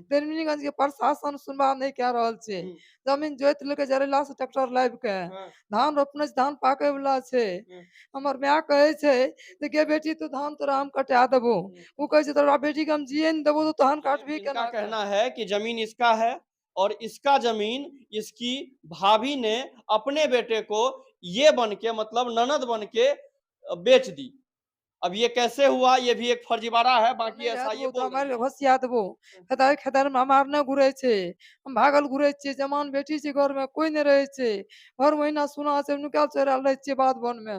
त्रिवेणीगंज के प्रशासन सुनवाई नहीं कह रहल छे। जमीन जोत लेके जरेला से ट्रैक्टर लाइब के धान रोपने से धान पाके वाला छे। हमर माँ कहे छे जे गे बेटी तू धान तोरा हम कटा देबो। उ कहे छे तोरा बेटी के हम जिए नहीं देबो तो धान काटबी इनका केना के। कहना है कि जमीन इसका है और इसका जमीन इसकी भाभी ने अपने बेटे को ये बन के मतलब ननद बन के बेच दी। अब ये कैसे हुआ ये भी एक फर्जीवाड़ा है, बाकी नहीं ऐसा रहत ये वो बोल तोरा रही मार है। के घसिया देबो। खेतर में हमार न घुरे छे। हम भागल घुरे छे जवान बेटी छे घर में कोई नहीं रहे छे। हर महीना सुना से निकाल चल रहे छे बात बन में।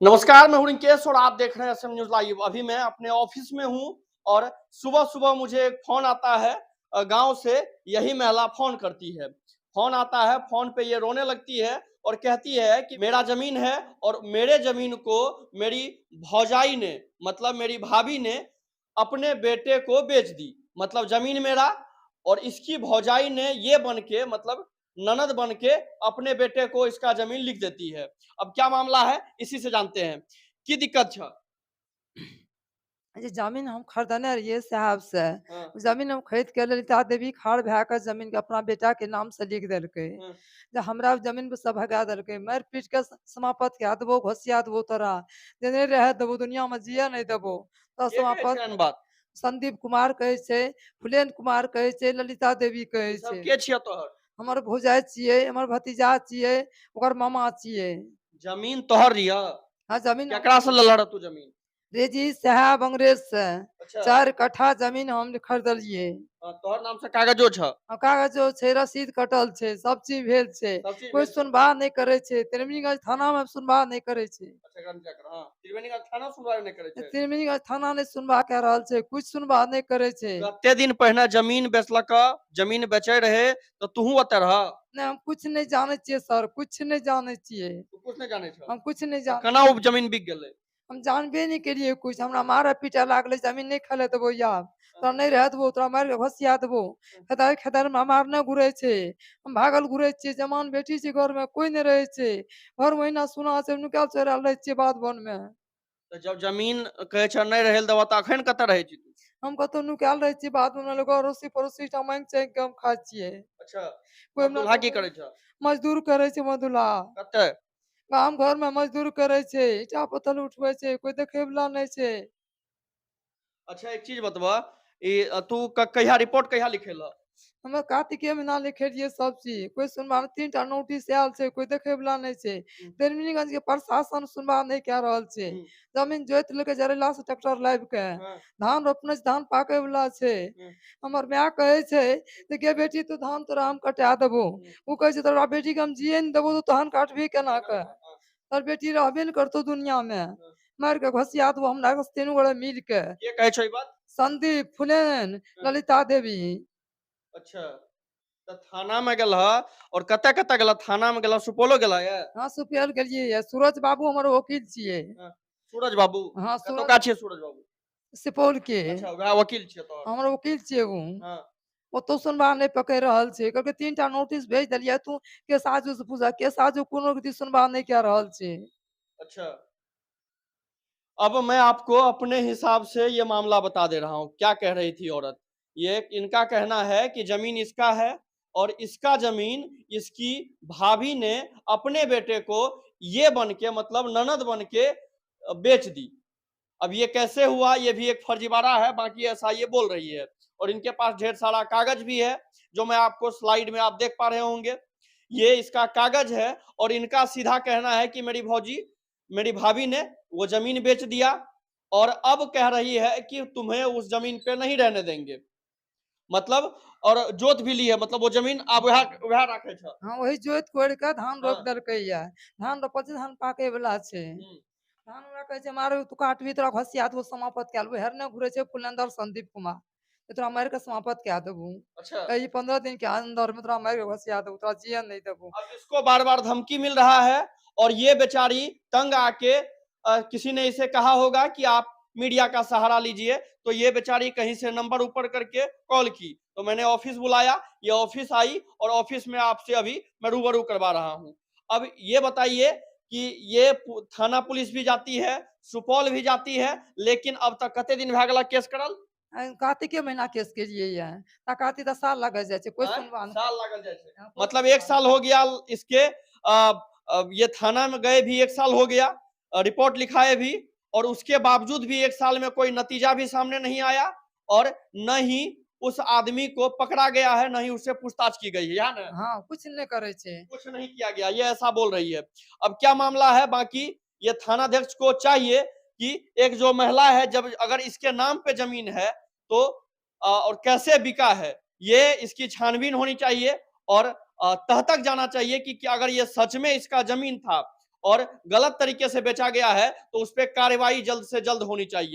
नमस्कार, मैं हूं रिंकेश और आप देख रहे हैं एसएम न्यूज लाइव। अभी मैं अपने ऑफिस में हूं और सुबह सुबह मुझे एक फोन आता है गांव से। यही महिला फोन करती है, फोन आता है, फोन पे ये रोने लगती है और कहती है कि मेरा जमीन है और मेरे जमीन को मेरी भौजाई ने मतलब मेरी भाभी ने अपने बेटे को बेच दी। मतलब जमीन मेरा और इसकी भौजाई ने ये बन के मतलब ननद बन के अपने बेटे को इसका जमीन लिख देती है। अब क्या मामला है इसी से जानते हैं की दिक्कत छ। जे जमीन हम खरीदने रहिए साहब से। हाँ, जमीन हम खरीद के ललिता देवी खाड़ भे के जमीन के अपना बेटा के नाम से लिख देलकै। हाँ। जे हमरा जमीन पे सब भगा देलकै मार पीट के समाप्त कह देबो घोसिया देबो तोरा। जे नहीं रह देबो दुनिया में जिए नहीं देबो तो के कहै छै समाप्त। एहन बात? संदीप कुमार कहे छे, फुलेन कुमार कहे छे, ललिता देवी कहे ई सब छे। के छियै तोहर? हमर भौजाई छिए, हमर भतीजा छिए, ओकर मामा छिए। जमीन तोहर रिया? हाँ जमीन हम केकरा से लेले रह तू जमीन? रेजी साहब अंग्रेज से अच्छा। 4 कट्ठा जमीन हम खरीदलिए। तोहर नाम से कागजो छ? कागजो छे, रसीद कटल छे, सब चीज भेल छे। सब चीज कोई भेल छ? सुनवाई नहीं करे छे। त्रिवेणीगंज थाना में सुनवाई नहीं करे छे। अच्छा गन चक्र, हां त्रिवेणीगंज थाना सुनवाई नहीं करे छै। त्रिवेणीगंज थाना नहीं सुनवाई कर रहल छे, कुछ सुनवाई नहीं करे छे। कते दिन पहिने जमीन बेचलक, जमीन बेचे रहे तो तूहू ओते रह? नहीं हम कुछ नहीं जाने छिए सर, कुछ नहीं जाने छिए। तू कुछ नहीं जाने छ? हम कुछ नहीं तब जान केना वो जमीन बिक गेलै? हम जानबे नहीं करिए कुछ। हमरा मारे पीटे लागले जमीन नहीं खेले देबो यार। तोरा नहीं रह देबो तोरा मार के घसिया देबो। खेतर में हमार न घुरे छे। हम भागल घुरे छे जवान बेटी छे घर में कोई नहीं रहे छे। हर महीना सुना से निकाल चल रहे छे बात बन में। तो जब जमीन कहै छ नहीं रहै ले देबा त अखन कतऽ रहै छी तू? हम कतो निकाल रहे छे बात बन में लोग अड़ोसी पड़ोसी टा मांग के हम खाए छिए। अच्छा। कोई तोहर हमरा दुल्हा की करै छ? मजदूर करे छे मधुला। कतऽ? काम घर में मजदूर करे छे, ईटा पत्थर उठवे छे, कोई देखे वाला नहीं छे। अच्छा एक चीज बतबा, तू कहिया रिपोर्ट कहिया लिखेला? हमें कार्तिके महीना लिखे रहिए सब चीज। कोई सुनवाई 3 टा नोटिस आयल छे, कोई देखे वाला नहीं छे। त्रिवेणीगंज के प्रशासन सुनवाई नहीं कह रहल छे। जमीन जोत लेके जरेला से ट्रैक्टर लाइब के धान रोपने से धान पाके वाला छे। हमर माँ कहे छे जे गे बेटी तू धान तोरा हम कटा देबो। उ कहे छे तोरा बेटी के हम जिए नहीं देबो तो धान काटबी केना के। तोर बेटी रहबे नहीं करतो दुनिया में। मार के घसिया देबो हमरा के तीनों गोरे मिल के। के कहै छ ई बात? संदीप, फुलेन, ललिता देवी। अच्छा। तो थाना में गेलह और कते कते गेलह? थाना में गेलह, सुपौलो गेलह ये? हाँ सुपौल गेलिए ये। सूरज बाबू हमर वकील छिए। हाँ, सूरज बाबू? हाँ सूरज कतौका छियै सूरज बाबू? सुपौल के। अच्छा वएह वकील छियै तोहर? हमर वकील छिए उ। हाँ। ओतो सुनवाई नहीं पकड़ रहल छे। कहलकै 3 टा नोटिस भेज देलिए तू केस आजू से पूछा। केस आजू कोनो रीति सुनवाई नहीं कह रहल छे। अच्छा। अब मैं आपको अपने हिसाब से ये मामला बता दे रहा हूँ। क्या कह रही थी औरत? ये इनका कहना है कि जमीन इसका है और इसका जमीन इसकी भाभी ने अपने बेटे को ये बन के मतलब ननद बन के बेच दी। अब ये कैसे हुआ ये भी एक फर्जीवाड़ा है, बाकी ऐसा ये बोल रही है। और इनके पास ढेर सारा कागज भी है जो मैं आपको स्लाइड में आप देख पा रहे होंगे। ये इसका कागज है और इनका सीधा कहना है कि मेरी भाभी ने वो जमीन बेच दिया और अब कह रही है कि तुम्हें उस जमीन पे नहीं रहने देंगे। मतलब और जोत भी ली है, मतलब वो जमीन आप वह रखे छ। हाँ वही जोत कोड़ के धान रोप हाँ। देलकै ये। धान रोपल छे, धान पाके वाला छे। धान हमरा कहे छे मारे तू काटबी तोरा घसिया देबो समाप्त कए लेबो। हेरने घुरे छे फुलेंदर संदीप कुमार। जे तोरा मार के समाप्त कए देबो। अच्छा। कही 15 दिन के अंदर में तोरा मार के घसिया देबो, तोरा जिए नहीं देबो। अब इसको बार बार धमकी मिल रहा है और ये बेचारी तंग आके किसी ने इसे कहा होगा कि आप मीडिया का सहारा लीजिए, तो ये बेचारी कहीं से नंबर ऊपर करके कॉल की, तो मैंने ऑफिस बुलाया, ये ऑफिस आई और ऑफिस में आपसे अभी मैं रूबरू करवा रहा हूं। अब ये बताइए कि ये थाना पुलिस भी जाती है, सुपौल भी जाती है, लेकिन अब तक कते दिन भए गेल केस करल? कार्तिके महीना केस केलियै ये ता कार्तिक 10 साल लग जाय छै कोई आँय? सुनवाई साल लागल जाए छे। कोई मतलब 1 साल हो गया इसके ये थाना में गए भी 1 साल हो गया, रिपोर्ट लिखाए भी, और उसके बावजूद भी 1 साल में कोई नतीजा भी सामने नहीं आया, और न ही उस आदमी को पकड़ा गया है, न ही उससे पूछताछ की गई है, या ना? हाँ कुछ नहीं करे छे। कुछ नहीं किया गया, ये ऐसा बोल रही है। अब क्या मामला है बाकी, ये थानाध्यक्ष को चाहिए कि एक जो महिला है, जब अगर इसके नाम पे जमीन है तो और कैसे बिका है, ये इसकी छानबीन होनी चाहिए, और तह तक जाना चाहिए कि अगर ये सच में इसका जमीन था और गलत तरीके से बेचा गया है तो उस पर कार्रवाई जल्द से जल्द होनी चाहिए।